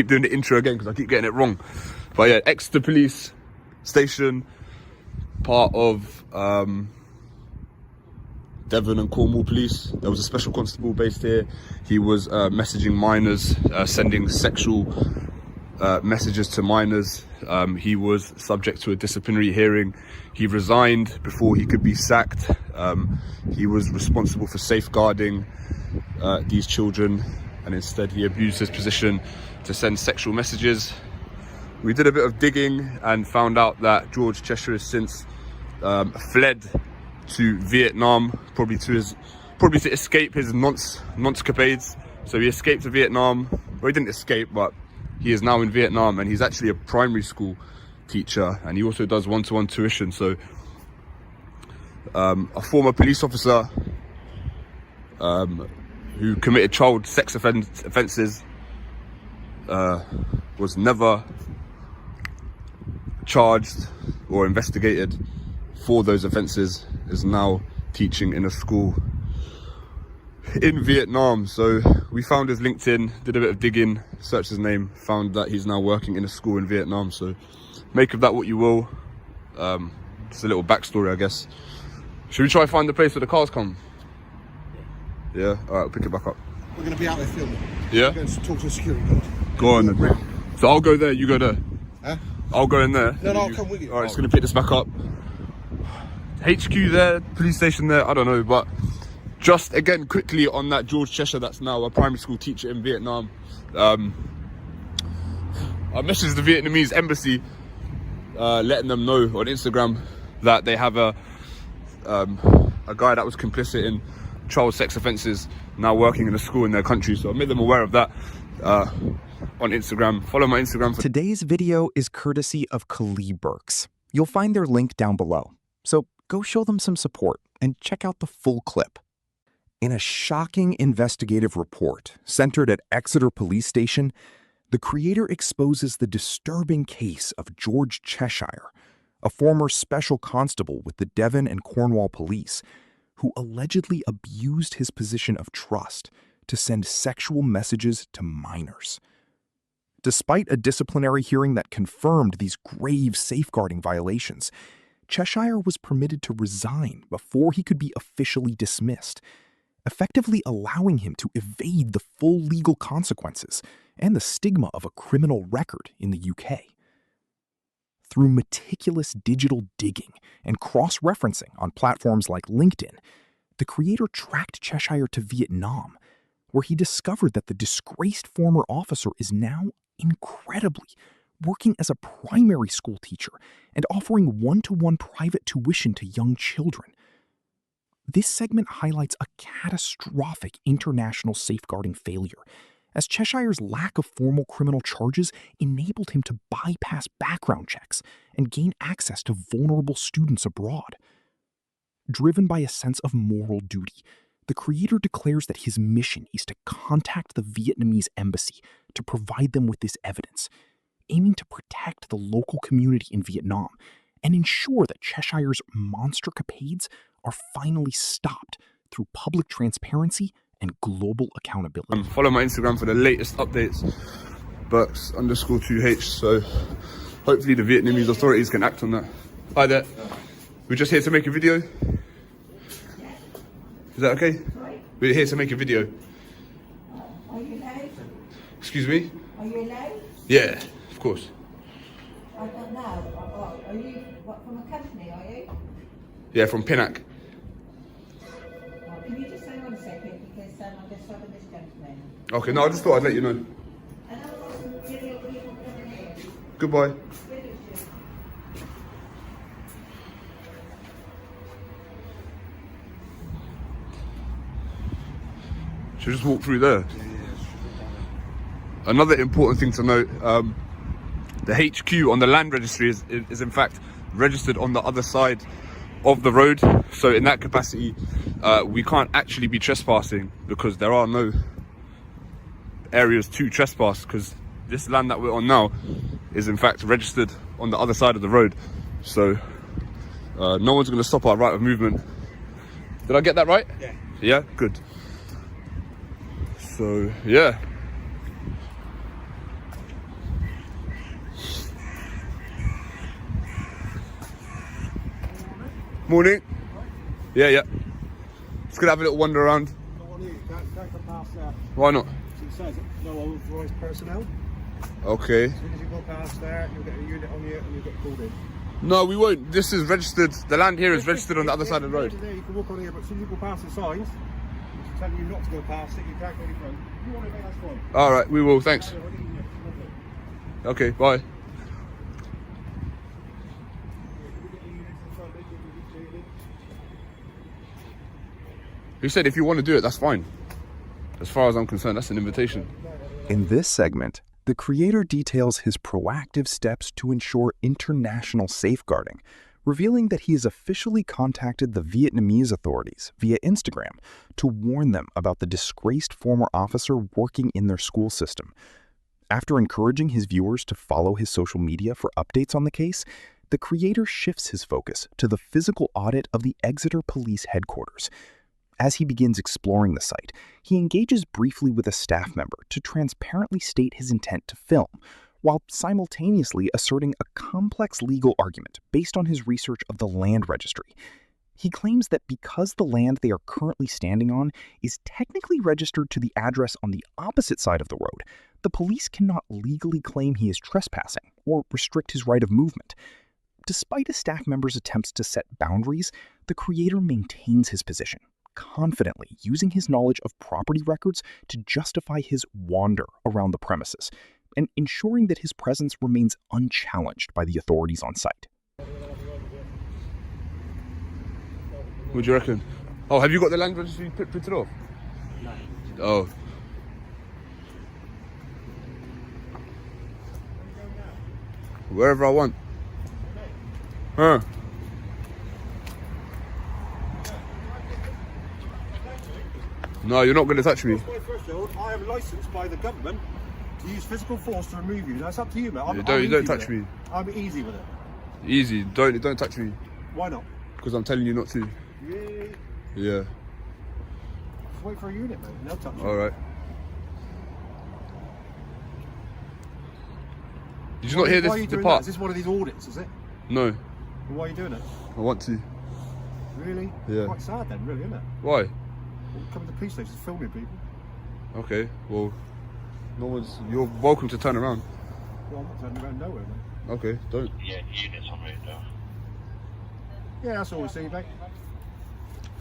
Keep doing the intro again because I keep getting it wrong. But yeah, Exeter Police Station, part of Devon and Cornwall Police. There was a special constable based here. He was messaging minors, sending sexual messages to minors. He was subject to a disciplinary hearing. He resigned before he could be sacked. He was responsible for safeguarding these children, and instead he abused his position to send sexual messages. We did a bit of digging and found out that George Cheshire has since fled to Vietnam, probably to escape his nonce-capades. So he escaped to Vietnam. Well, he didn't escape, but he is now in Vietnam, and he's actually a primary school teacher, and he also does one-to-one tuition. So a former police officer who committed child sex offences was never charged or investigated for those offences, is now teaching in a school in Vietnam. So we found his LinkedIn, did a bit of digging, searched his name, found that he's now working in a school in Vietnam. So make of that what you will. Just a little backstory, I guess. Should we try and find the place where the cars come? Yeah? Alright, I'll pick it back up. We're going to be out there filming. Yeah? We're going to talk to the security guard. Go on then. So I'll go there, you go there. Huh? I'll go in there. No, I'll come with you. Alright, just going to pick this back up. HQ there, police station there, I don't know, but just again quickly on that George Cheshire, that's now a primary school teacher in Vietnam. I messaged the Vietnamese embassy, letting them know on Instagram that they have a guy that was complicit in child sex offences now working in a school in their country. So I made them aware of that on Instagram. Follow my Instagram. Today's video is courtesy of Khalid Burks. You'll find their link down below. So go show them some support and check out the full clip. In a shocking investigative report centered at Exeter Police Station, the creator exposes the disturbing case of George Cheshire, a former special constable with the Devon and Cornwall Police, who allegedly abused his position of trust to send sexual messages to minors. Despite a disciplinary hearing that confirmed these grave safeguarding violations, Cheshire was permitted to resign before he could be officially dismissed, effectively allowing him to evade the full legal consequences and the stigma of a criminal record in the UK. Through meticulous digital digging and cross-referencing on platforms like LinkedIn, the creator tracked Cheshire to Vietnam, where he discovered that the disgraced former officer is now, incredibly, working as a primary school teacher and offering one-to-one private tuition to young children. This segment highlights a catastrophic international safeguarding failure, as Cheshire's lack of formal criminal charges enabled him to bypass background checks and gain access to vulnerable students abroad. Driven by a sense of moral duty, the creator declares that his mission is to contact the Vietnamese embassy to provide them with this evidence, aiming to protect the local community in Vietnam and ensure that Cheshire's monster-capades are finally stopped through public transparency and global accountability. Follow my Instagram for the latest updates, Burks_2H. So hopefully the Vietnamese authorities can act on that. Hi there. We're just here to make a video. Is that okay? We're here to make a video. Are you late? Excuse me? Are you late? Yeah, of course. I don't know. Are you from a company, are you? Yeah, from Pinnack. Can you just hang on a second, because I'm just talking this gentleman. Okay, no, I just thought I'd let you know. And I've got some video people coming here. Goodbye. Should we just walk through there? Another important thing to note, the HQ on the land registry is in fact registered on the other side of the road. So in that capacity, we can't actually be trespassing because there are no areas to trespass, because this land that we're on now is in fact registered on the other side of the road. So no one's going to stop our right of movement. Did I get that right? Yeah. Yeah, good. So yeah. Morning. Yeah, yeah. Just gonna have a little wander around. Can't come past there. Why not? It says no authorised personnel. Okay. As soon as you go past there, you'll get a unit on you and you'll get called in. No, we won't. This is registered. The land here is registered on the other side of the road. There, you can walk on here, but as soon as you go past the signs, which tell you not to go past it, you can't go any further. If you want it, mate, that's fine. All right, we will. Thanks. Okay, bye. He said if you want to do it, that's fine. As far as I'm concerned, that's an invitation. In this segment, the creator details his proactive steps to ensure international safeguarding, revealing that he has officially contacted the Vietnamese authorities via Instagram to warn them about the disgraced former officer working in their school system. After encouraging his viewers to follow his social media for updates on the case, the creator shifts his focus to the physical audit of the Exeter Police Headquarters. As he begins exploring the site, he engages briefly with a staff member to transparently state his intent to film, while simultaneously asserting a complex legal argument based on his research of the land registry. He claims that because the land they are currently standing on is technically registered to the address on the opposite side of the road, the police cannot legally claim he is trespassing or restrict his right of movement. Despite a staff member's attempts to set boundaries, the creator maintains his position, confidently using his knowledge of property records to justify his wander around the premises, and ensuring that his presence remains unchallenged by the authorities on site. What do you reckon? Oh, have you got the land registry printed off? No. Oh. Wherever I want. Huh? No, you're not going to touch me. I am licensed by the government to use physical force to remove you. That's up to you, mate. You don't touch me. I'm easy with it. Easy. Don't touch me. Why not? Because I'm telling you not to. Really? Yeah. Just wait for a unit, mate. No touch. All right. Did you not hear Why are you this? The doing part? that? Is this one of these audits, is it? No. Well, why are you doing it? I want to. Really? Yeah. Quite sad then, really, isn't it? Why? Well, come to the police station, filming people. Okay. Well, no one's. You're welcome to turn around. Well, I'm not turning around nowhere, mate. Okay. Don't. Yeah, units on route though. Yeah, that's all we see, mate.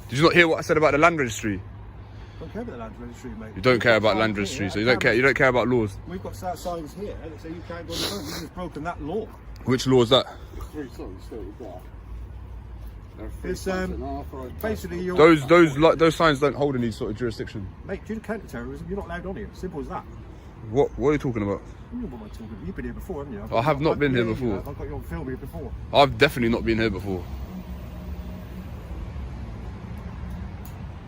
Did you not hear what I said about the land registry? Don't care about the land registry, mate. You don't care about Signs land here, registry, yeah, so you don't care. You don't care about laws. We've got signs here that say you can't go on the phone. You've just broken that law. Which law is that? It's basically your Those signs don't hold any sort of jurisdiction. mate. Due to counter-terrorism, you're not allowed on here. Simple as that. What are you talking about? You know what I'm talking about. You've been here before, haven't you? I have not been here before. I've got you on film here before. I've definitely not been here before.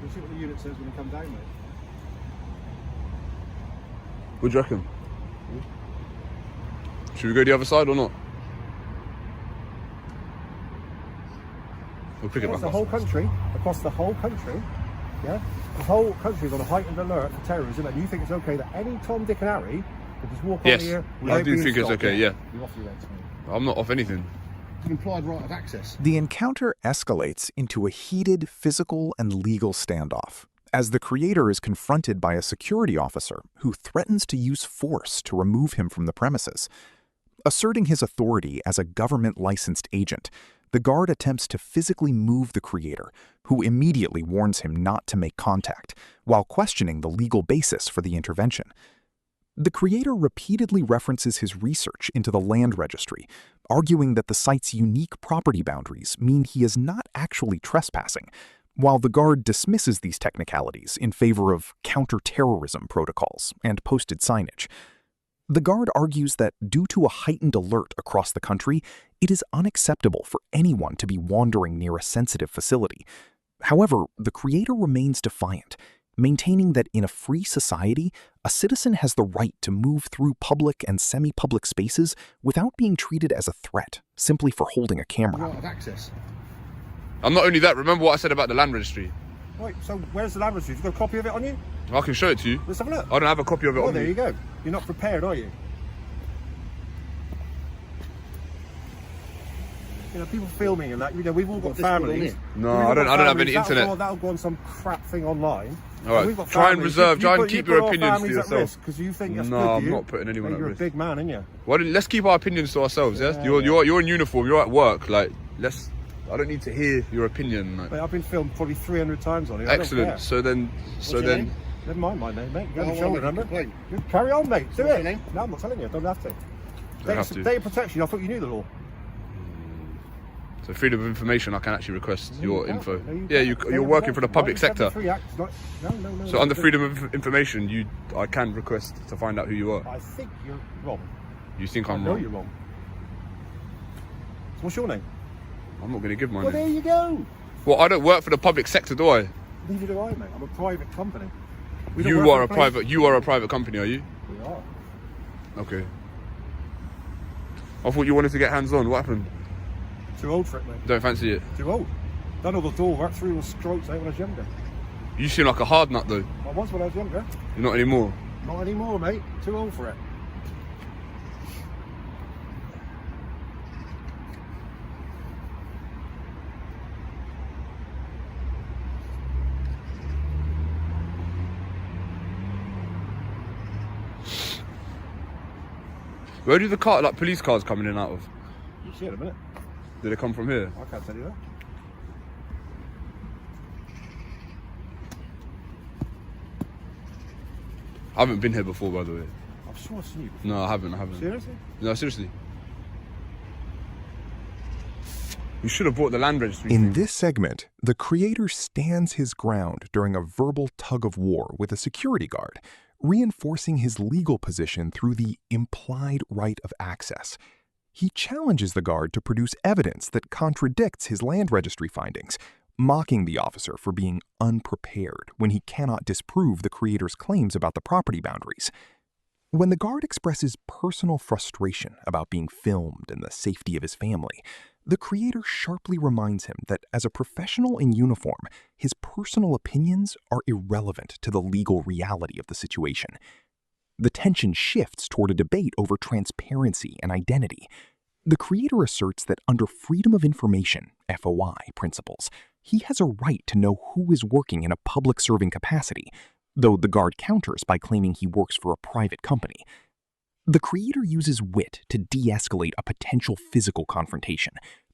We'll see what the unit says when they come down, mate. What do you reckon? Should we go the other side or not? We'll pick it Across back the up. whole country, yeah? The whole country is on a heightened alert for terrorism, and you think it's okay that any Tom, Dick and Harry can just walk Yes, on here I without do being think it's stopped? okay, yeah. You're off your legs, mate. I'm not off anything. An implied right of access. The encounter escalates into a heated physical and legal standoff, as the creator is confronted by a security officer who threatens to use force to remove him from the premises. Asserting his authority as a government-licensed agent, the guard attempts to physically move the creator, who immediately warns him not to make contact, while questioning the legal basis for the intervention. The creator repeatedly references his research into the land registry, arguing that the site's unique property boundaries mean he is not actually trespassing, while the guard dismisses these technicalities in favor of counter-terrorism protocols and posted signage. The guard argues that due to a heightened alert across the country, it is unacceptable for anyone to be wandering near a sensitive facility. However, the creator remains defiant, maintaining that in a free society, a citizen has the right to move through public and semi-public spaces without being treated as a threat, simply for holding a camera. Right of access. I'm not only that, remember what I said about the land registry? Right, so where's the land registry? Have you got a copy of it on you? I can show it to you. Let's have a look. I don't have a copy of it Oh, on there me. you go. You're not prepared, are you? You know, people filming and that. You know, we've all got Discord on families. here? No, I don't have any internet. That'll go on some crap thing online. All right, We've got try and families. reserve, try and keep your put our opinions to families at yourself. risk because you think that's No, good, do I'm you? not putting anyone Mate, at you're risk. a big man, aren't you? Well, let's keep our opinions to ourselves. Yes, you're in uniform. You're at work. Like, I don't need to hear your opinion. Like. Mate, I've been filmed probably 300 times on it. Excellent. So your then. name? Never mind my name, mate. Go Well, on the shoulder, I'll remember? complain. You carry on, mate. Do What's it. your name? No, I'm not telling you. Don't have to. Don't have to. Data protection. I thought you knew the law. So freedom of information, I can actually request No, your you info. can't. No, you Yeah, can't. you're working for the public sector. 1973 Act, no. So under freedom of information, I can request to find out who you are. I think you're wrong. You think I I'm know wrong? you're wrong. So what's your name? I'm not going to give my Well, name. there you go. Well, I don't work for the public sector, do I? Neither do I, mate. I'm a private company. We don't You work are for a place. private. You are a private company, are you? We are. Okay. I thought you wanted to get hands on. What happened? Too old for it, mate. Don't fancy it. Too old. Done all the door work, through all strokes out when I was younger. You seem like a hard nut, though. I was when I was younger. You're not anymore. Not anymore, mate. Too old for it. Where do the police cars come in and out of? You see it in a minute. Do they come from here? I can't tell you that. I haven't been here before, by the way. I'm sure I've seen you before. No, I haven't. Seriously? No, seriously. You should have bought the land registry. In thing. this segment, the creator stands his ground during a verbal tug of war with a security guard, reinforcing his legal position through the implied right of access. He challenges the guard to produce evidence that contradicts his land registry findings, mocking the officer for being unprepared when he cannot disprove the creator's claims about the property boundaries. When the guard expresses personal frustration about being filmed and the safety of his family, the creator sharply reminds him that as a professional in uniform, his personal opinions are irrelevant to the legal reality of the situation. The tension shifts toward a debate over transparency and identity. The creator asserts that under Freedom of Information, FOI, principles, he has a right to know who is working in a public serving capacity, though the guard counters by claiming he works for a private company. The creator uses wit to de-escalate a potential physical confrontation,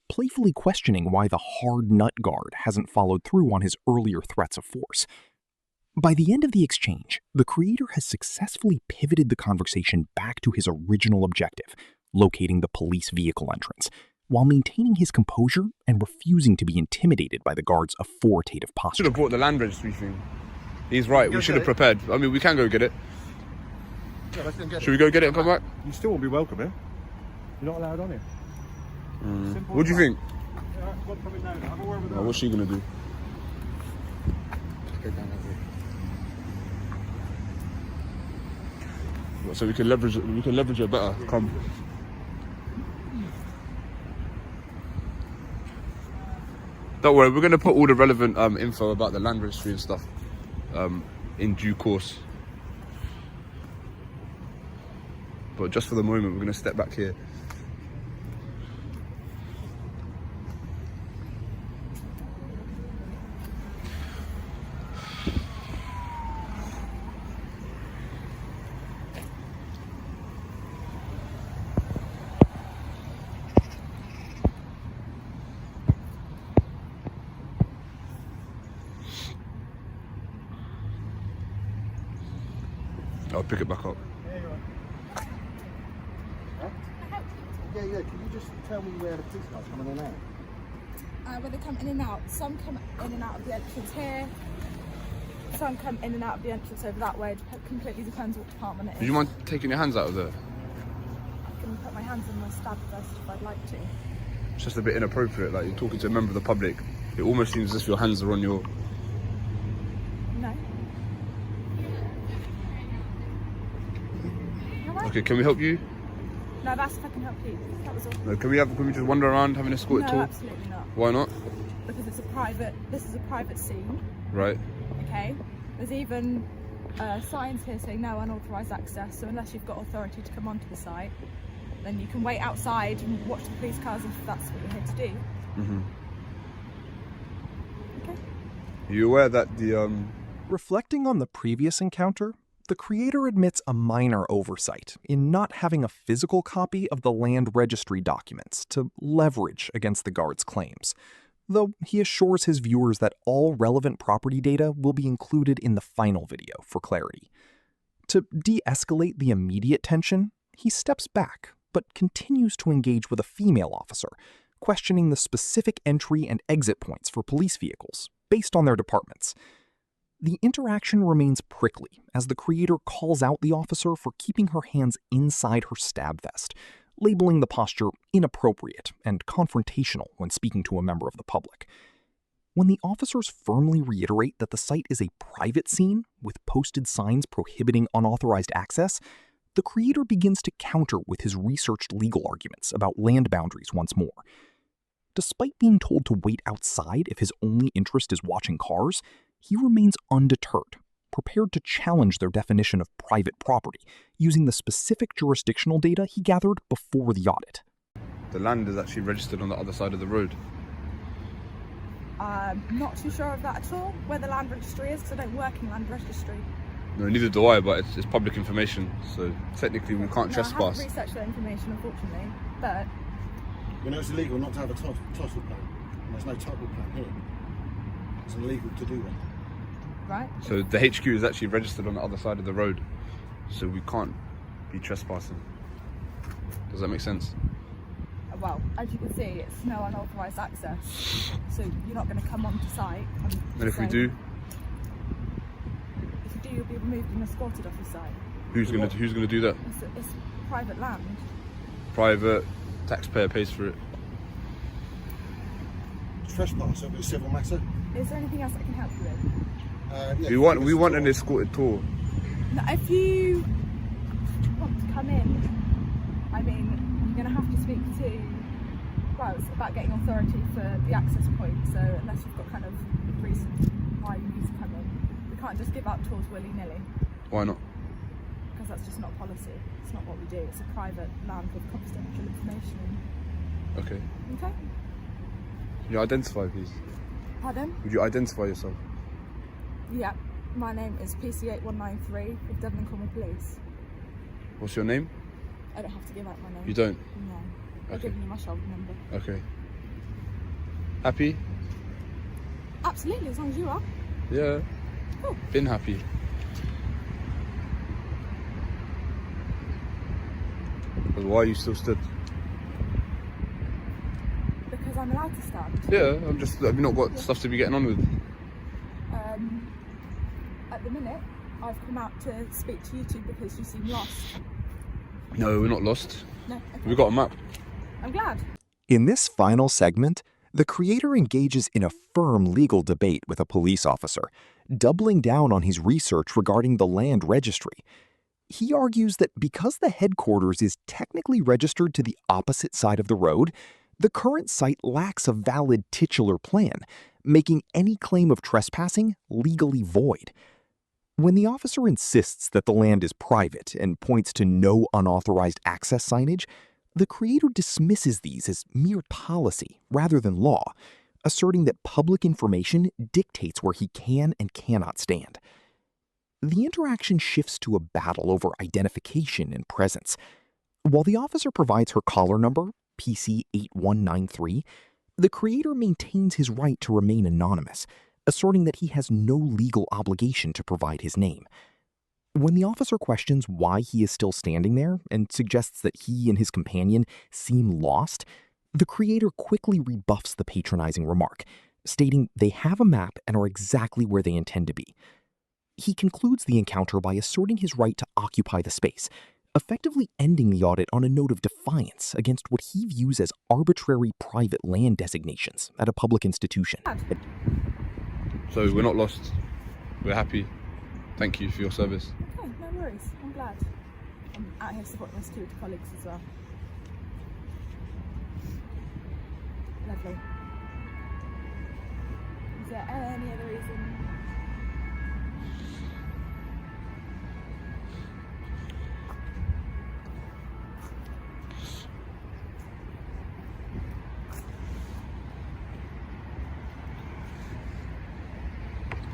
playfully questioning why the hard nut guard hasn't followed through on his earlier threats of force. By the end of the exchange, the creator has successfully pivoted the conversation back to his original objective, locating the police vehicle entrance, while maintaining his composure and refusing to be intimidated by the guard's authoritative posture. Should have bought the land registry thing. He's right. Go We should get have prepared. I mean, we can go get it. Yeah, let's go and get Should we go get it and come back? You still won't be welcome here. You're not allowed on here. Simple What do you as think? that. Yeah, go on, come in now. Have a word with her. What's she gonna do? Go down that way. So we can leverage it. We can leverage it better. Come. Don't worry. We're gonna put all the relevant info about the land registry and stuff in due course. But just for the moment, we're gonna step back here. I'll pick it back up. Yeah, can you just tell me where the police cars coming in and out? Where they come in and out. Some come in and out of the entrance here. Some come in and out of the entrance over that way. It completely depends what department it is. Do you mind taking your hands out of there? I can put my hands in my stab vest if I'd like to. It's just a bit inappropriate. Like you're talking to a member of the public. It almost seems as if your hands are on your. No. Alright. Okay, can we help you? No, that's if I can help you. That was all. No, can we just wander around having a escort No, tour? absolutely not. Why not? Because this is a private scene, Right. okay? There's even signs here saying no unauthorised access, so unless you've got authority to come onto the site, then you can wait outside and watch the police cars if that's what you're here to do. Okay. Are you aware that the Reflecting on the previous encounter, the creator admits a minor oversight in not having a physical copy of the land registry documents to leverage against the guard's claims, though he assures his viewers that all relevant property data will be included in the final video for clarity. To de-escalate the immediate tension, he steps back, but continues to engage with a female officer, questioning the specific entry and exit points for police vehicles, based on their departments. The interaction remains prickly as the creator calls out the officer for keeping her hands inside her stab vest, labeling the posture inappropriate and confrontational when speaking to a member of the public. When the officers firmly reiterate that the site is a private scene with posted signs prohibiting unauthorized access, the creator begins to counter with his researched legal arguments about land boundaries once more. Despite being told to wait outside if his only interest is watching cars, he remains undeterred, prepared to challenge their definition of private property, using the specific jurisdictional data he gathered before the audit. the land is actually registered on the other side of the road? I'm not too sure of that at all, where the land registry is, because I don't work in land registry. No, neither do I, but it's public information, so technically we can't No, I trespass. haven't researched that information, unfortunately, but You know it's illegal not to have a title plan. And there's no title plan here. It's illegal to do that. right. So the HQ is actually registered on the other side of the road, so we can't be trespassing. Does that make sense? Well, as you can see, it's no unauthorised access, so you're not going to come onto site. And if we do, If you do, you'll be removed and escorted off the site. who's gonna do that? It's private land. Private taxpayer pays for it. Trespass over a civil matter. Is there anything else I can help you with? Yeah, We want an escorted tour. No, if you want to come in, I mean, you're going to have to speak to, well, it's about getting authority for the access point, so unless you've got kind of reason why you need to come in, we can't just give out tours willy-nilly, Why not? because that's just not policy. It's not what we do. It's a private land with confidential information. Okay. Okay? Can you identify, please? Pardon? Would you identify yourself? Yeah. My name is PC8193 of Devon Cornwall Police. What's your name? I don't have to give out my name. You don't? No. I've Okay. given you my shoulder number. Okay. Happy? Absolutely, as long as you are. Yeah. Cool. Been happy. But why are you still stood? Because I'm allowed to stand. Yeah, have you not got stuff to be getting on with? At the minute, I've come out to speak to you two because you seem lost. No, we're not lost. No? Okay. We've got a map. I'm glad. In this final segment, the creator engages in a firm legal debate with a police officer, doubling down on his research regarding the land registry. He argues that because the headquarters is technically registered to the opposite side of the road, the current site lacks a valid titular plan, making any claim of trespassing legally void. When the officer insists that the land is private and points to no unauthorized access signage, the creator dismisses these as mere policy rather than law, asserting that public information dictates where he can and cannot stand. The interaction shifts to a battle over identification and presence. While the officer provides her caller number, PC8193, the creator maintains his right to remain anonymous, asserting that he has no legal obligation to provide his name. When the officer questions why he is still standing there and suggests that he and his companion seem lost, the creator quickly rebuffs the patronizing remark, stating they have a map and are exactly where they intend to be. He concludes the encounter by asserting his right to occupy the space, effectively ending the audit on a note of defiance against what he views as arbitrary private land designations at a public institution. So we're not lost. We're happy. Thank you for your service. Okay, no worries. I'm glad. I'm out here supporting my security colleagues as well. Lovely. Is there any other reason?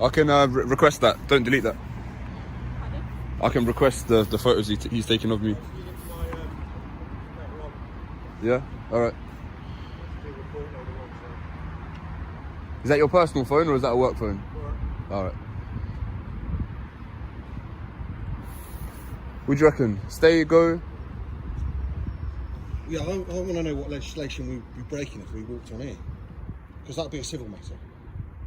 I can request that. Don't delete that. I can request the photos he's taken of me. Yeah? Alright. Is that your personal phone or is that a work phone? Alright. What do you reckon? Stay, go? Yeah, I want to know what legislation we'd be breaking if we walked on here. Because that would be a civil matter.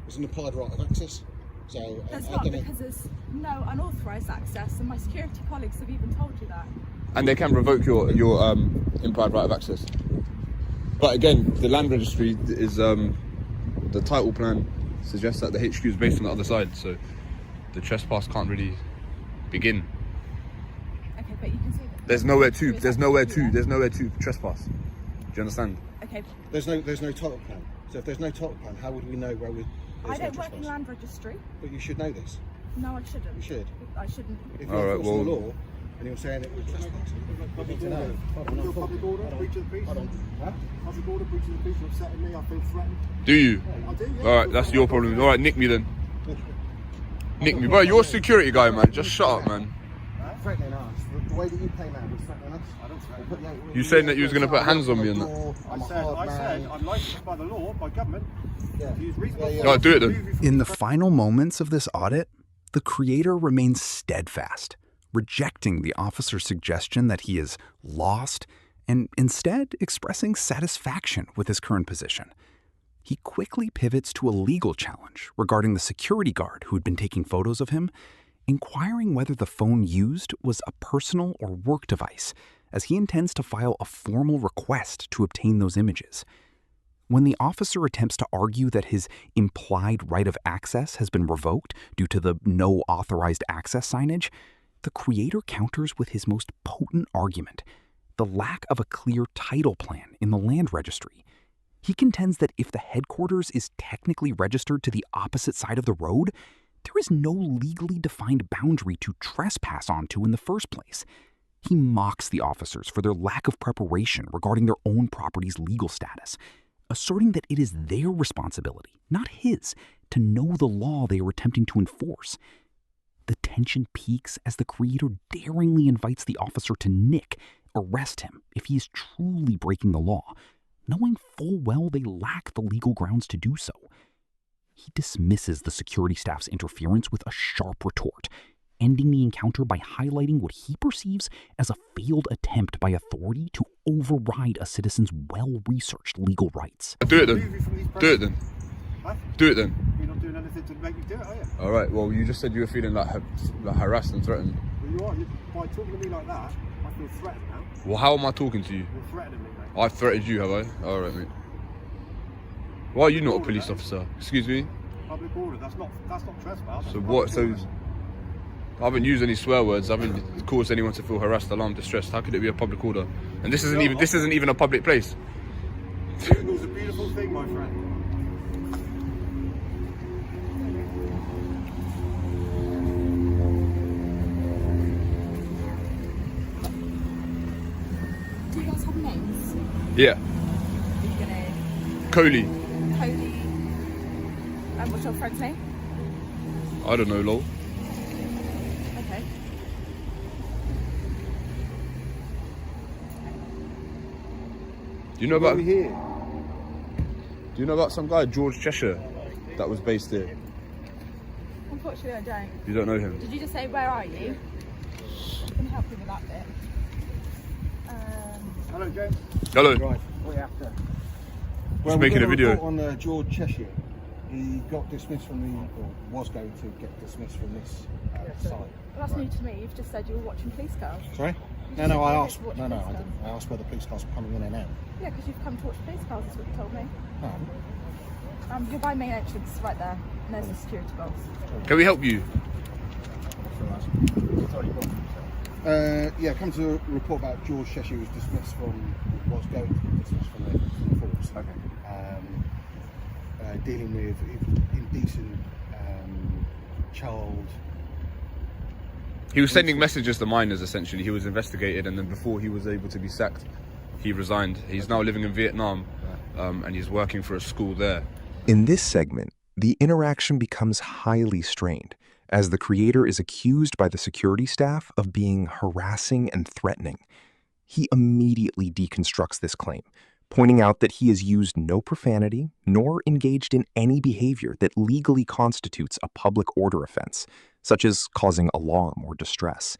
It's an implied right of access. So There's I not, don't know. because there's no unauthorised access, and my security colleagues have even told you that. And they can revoke your implied right of access. But again, the land registry is the title plan suggests that the HQ is based on the other side, so the trespass can't really begin. Okay, but you can see that. There's nowhere to trespass. Do you understand? Okay. There's no title plan. So if there's no title plan, how would we know where we? I don't work in land registry. But you should know this. No, I shouldn't. You should. I shouldn't. If you're Alright, enforcing the well- law and you're saying it was trespassing, you need to know. Public order, breach of the peace. Hold on. Huh? Public order, breach of the peace. You're upsetting me. I feel threatened. Do you? I do. Yeah. Alright, that's your problem. Alright, nick me then. Nick me. Bro, you're a security guy, man. Just shut up, man. Threatening us. The way that you came out was threatening us. I don't threaten. You saying that you was going to put hands on me and that? I said I'm licensed by the law, by government. Yeah. To use reasonable Yeah, yeah. force Alright, do it to then. remove you from In the final moments of this audit, the creator remains steadfast, rejecting the officer's suggestion that he is lost and instead expressing satisfaction with his current position. He quickly pivots to a legal challenge regarding the security guard who had been taking photos of him, inquiring whether the phone used was a personal or work device, as he intends to file a formal request to obtain those images. When the officer attempts to argue that his implied right of access has been revoked due to the no authorized access signage, the creator counters with his most potent argument, the lack of a clear title plan in the land registry. He contends that if the headquarters is technically registered to the opposite side of the road, there is no legally defined boundary to trespass onto in the first place. He mocks the officers for their lack of preparation regarding their own property's legal status, asserting that it is their responsibility, not his, to know the law they are attempting to enforce. The tension peaks as the creator daringly invites the officer to arrest him if he is truly breaking the law, knowing full well they lack the legal grounds to do so. He dismisses the security staff's interference with a sharp retort, ending the encounter by highlighting what he perceives as a failed attempt by authority to override a citizen's well-researched legal rights. Do it remove you then. from these Do it then. Huh? Do it then. You're not doing anything to make me do it, are you? Alright, well, you just said you were feeling like harassed and threatened. Well, you are. By talking to me like that, I feel threatened now. Well, how am I talking to you? You're threatening me, mate. I threatened you, have I? Alright, mate. Why are you not a police officer? Excuse me? Public order. That's not trespass. So That's what? public So order. I haven't used any swear words. I haven't caused anyone to feel harassed, alarmed, distressed. How could it be a public order? And this isn't even a public place. Signal's a beautiful thing, my friend. Do you guys have names? Yeah, Are you gonna Coley. Cody? And what's your friend's name? I don't know, lol. Okay. Do you know about? Over here. Do you know about some guy, George Cheshire, that was based here? Unfortunately, I don't. You don't know him? Did you just say where are you? I can help you with that bit. Hello, James. Hello. Right, what you after? Just making a video. On George Cheshire, he got dismissed from or was going to get dismissed from this site. Well, that's new to me. You've just said you were watching police cars. Sorry? You No, I said asked. you watched No, police I cars. didn't. I asked where the police cars were coming in and out. Yeah, because you've come to watch police cars, is what you told me. No, You're by main entrance, right there. And there's the security box. Can we help you? yeah, come to report about George Cheshire was dismissed from, was going to be dismissed from the force. Okay. Dealing with indecent child. He was sending messages to minors, essentially. He was investigated, and then before he was able to be sacked, he resigned. He's now living in Vietnam, and he's working for a school there. In this segment, The interaction becomes highly strained, as the creator is accused by the security staff of being harassing and threatening. He immediately deconstructs this claim, pointing out that he has used no profanity nor engaged in any behavior that legally constitutes a public order offense, such as causing alarm or distress.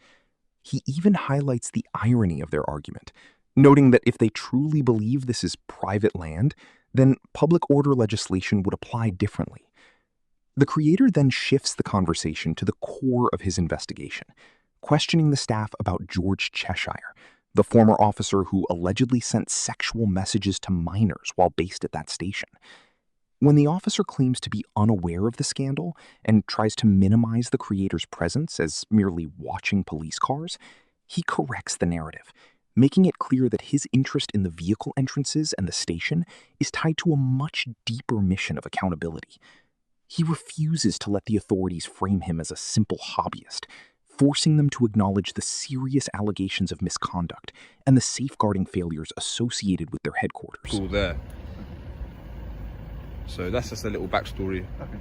He even highlights the irony of their argument, noting that if they truly believe this is private land, then public order legislation would apply differently. The creator then shifts the conversation to the core of his investigation, questioning the staff about George Cheshire, the former officer who allegedly sent sexual messages to minors while based at that station. When the officer claims to be unaware of the scandal and tries to minimize the creator's presence as merely watching police cars, he corrects the narrative, making it clear that his interest in the vehicle entrances and the station is tied to a much deeper mission of accountability. He refuses to let the authorities frame him as a simple hobbyist, forcing them to acknowledge the serious allegations of misconduct and the safeguarding failures associated with their headquarters. Cool there. So that's just a little backstory. Okay.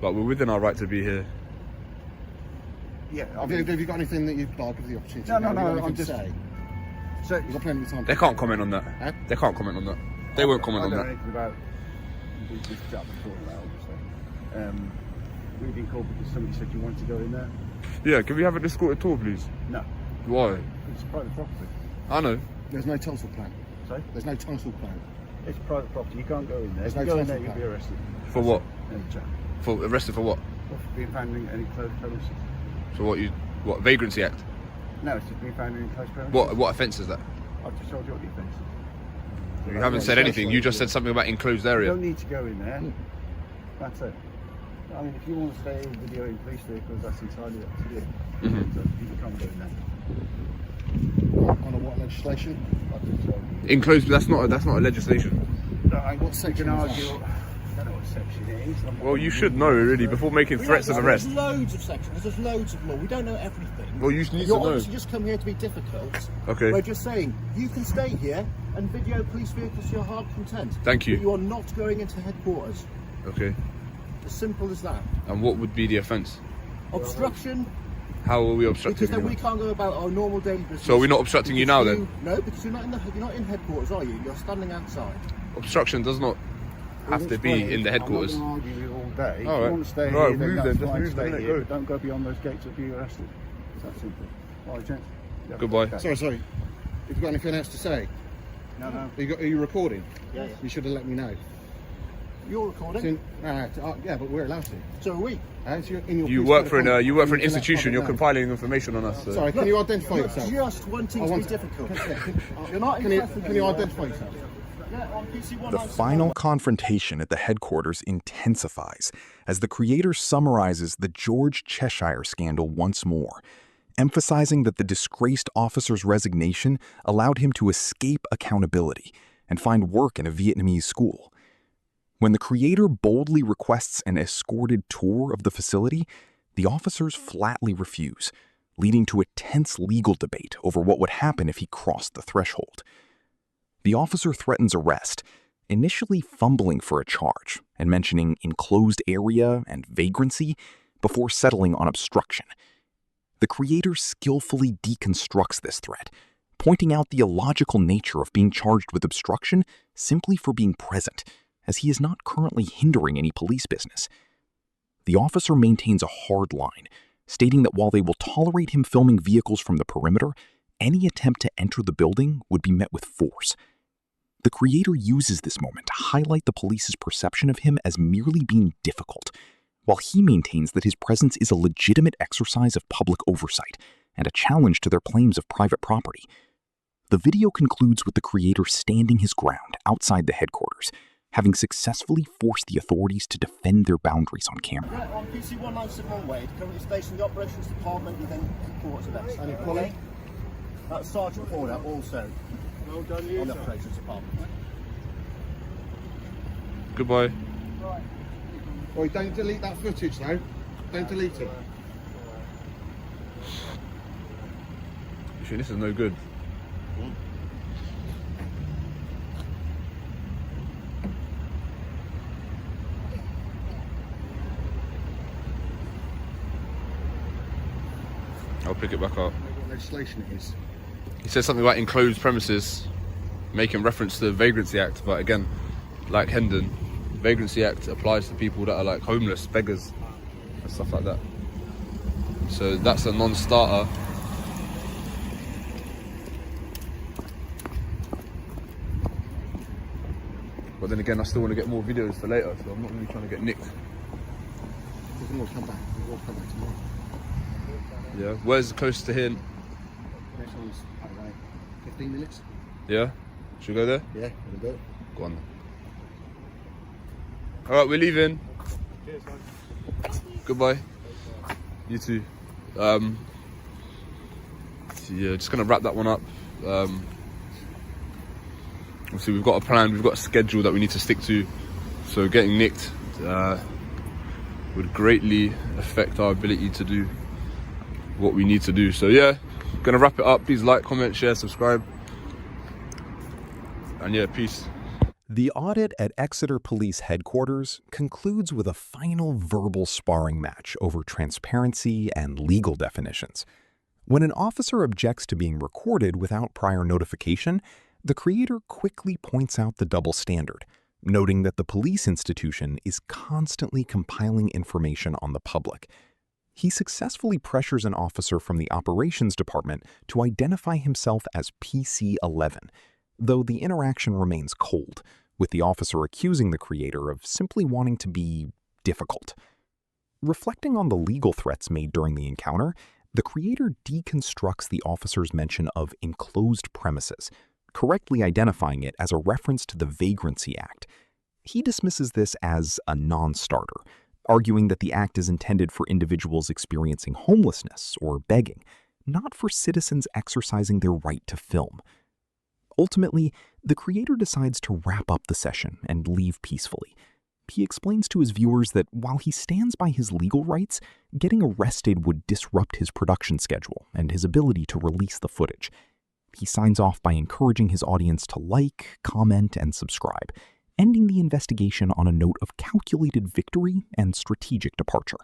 But we're within our right to be here. Yeah. Have you got anything that you'd like with the opportunity? No, Have you got anything I'm to just. say? So You've got plenty of time. They can't comment on that. Huh? They can't comment on that. They won't comment on I don't know that. anything about this chap before now, obviously. We've been called because somebody said you wanted to go in there. Yeah, can we have an escorted tour, please? No, Why? it's private property. I know. There's no tunnel plan. Sorry? There's no tunnel plan. It's private property. You can't go in there. There's If you no go in there, tunnel you'll be plan. arrested. For what? Any chap. For arrested for what? Or for being found in any closed premises. For what? Vagrancy Act? No, it's just being found in closed premises. What offence is that? I've just told you what the offence is. You haven't said anything. You just said something about enclosed You area. don't need to go in there. That's it. I mean, if you want to stay videoing police vehicles, that's entirely up to you. Mhm. So you can't go in there. On a what legislation? I've just told you. Enclosed. That's not a legislation. What section You can is that? argue. I don't know what section it is. Well, you should know really before making threats of arrest. There's loads of sections, there's loads of law. We don't know everything. Well, you need to You're know. obviously just come here to be difficult. Okay. We're just saying, you can stay here and video police vehicles to your heart content. Thank you. But you are not going into headquarters. Okay. As simple as that. And what would be the offence? Obstruction, How are we obstructing because then you? we can't go about our normal daily business. So we're not obstructing you now then? No, because you're not in headquarters, are you? You're standing outside. Obstruction does not have to be in the headquarters. I'm not going to argue with you all day. All If right. you want to stay Right, here, then move that's then, just fine, move stay then, here, go. but don't go beyond those gates or be arrested. It's that simple. All right, gents. Yeah, Goodbye. okay. Sorry. Have you got anything else to say? No. Are you recording? Yes. You should have let me know. You're recording, Yeah, but we're allowed to. so are we. It's in your You police work code for of an conduct. you work for an You need to let institution. You're public know. compiling information on us. So. Sorry, can you identify You're yourself? just wanting I to be want- difficult. Can You're not you interested can you anymore. identify yourself? Yeah, on PC1 The final confrontation at the headquarters intensifies as the creator summarizes the George Cheshire scandal once more, emphasizing that the disgraced officer's resignation allowed him to escape accountability and find work in a Vietnamese school. When the creator boldly requests an escorted tour of the facility, the officers flatly refuse, leading to a tense legal debate over what would happen if he crossed the threshold. The officer threatens arrest, initially fumbling for a charge and mentioning enclosed area and vagrancy before settling on obstruction. The creator skillfully deconstructs this threat, pointing out the illogical nature of being charged with obstruction simply for being present, as he is not currently hindering any police business. The officer maintains a hard line, stating that while they will tolerate him filming vehicles from the perimeter, any attempt to enter the building would be met with force. The creator uses this moment to highlight the police's perception of him as merely being difficult, while he maintains that his presence is a legitimate exercise of public oversight and a challenge to their claims of private property. The video concludes with the creator standing his ground outside the headquarters, having successfully forced the authorities to defend their boundaries on camera. Yeah, on PC 197 Wade, currently stationed in the Operations Department within headquarters of S. Any Polly? That's Sergeant Porter also on the Operations Department. Goodbye. Oi, don't delete that footage though. Don't delete it. You think this is no good? pick it back up. What legislation it is? He said something about enclosed premises, making reference to the Vagrancy Act, but again, like Hendon, Vagrancy Act applies to people that are like homeless, beggars, and stuff like that. So that's a non-starter. But then again, I still want to get more videos for later, so I'm not really trying to get nicked. We can always come back. We can always come back tomorrow. Yeah, where's close to here? Next one's, I don't know, 15 minutes? Yeah? Should we go there? Yeah, we'll do it. Go on then. Alright, we're leaving. Goodbye. You too. So yeah, just gonna wrap that one up. Obviously we've got a plan, we've got a schedule that we need to stick to. So getting nicked would greatly affect our ability to do what we need to do. So yeah, gonna wrap it up. Please like, comment, share, subscribe. And yeah, peace. The audit at Exeter Police Headquarters concludes with a final verbal sparring match over transparency and legal definitions. When an officer objects to being recorded without prior notification, the creator quickly points out the double standard, noting that the police institution is constantly compiling information on the public. He successfully pressures an officer from the operations department to identify himself as PC-11, though the interaction remains cold, with the officer accusing the creator of simply wanting to be difficult. Reflecting on the legal threats made during the encounter, the creator deconstructs the officer's mention of enclosed premises, correctly identifying it as a reference to the Vagrancy Act. He dismisses this as a non-starter, arguing that the act is intended for individuals experiencing homelessness or begging, not for citizens exercising their right to film. Ultimately, the creator decides to wrap up the session and leave peacefully. He explains to his viewers that while he stands by his legal rights, getting arrested would disrupt his production schedule and his ability to release the footage. He signs off by encouraging his audience to like, comment, and subscribe, ending the investigation on a note of calculated victory and strategic departure.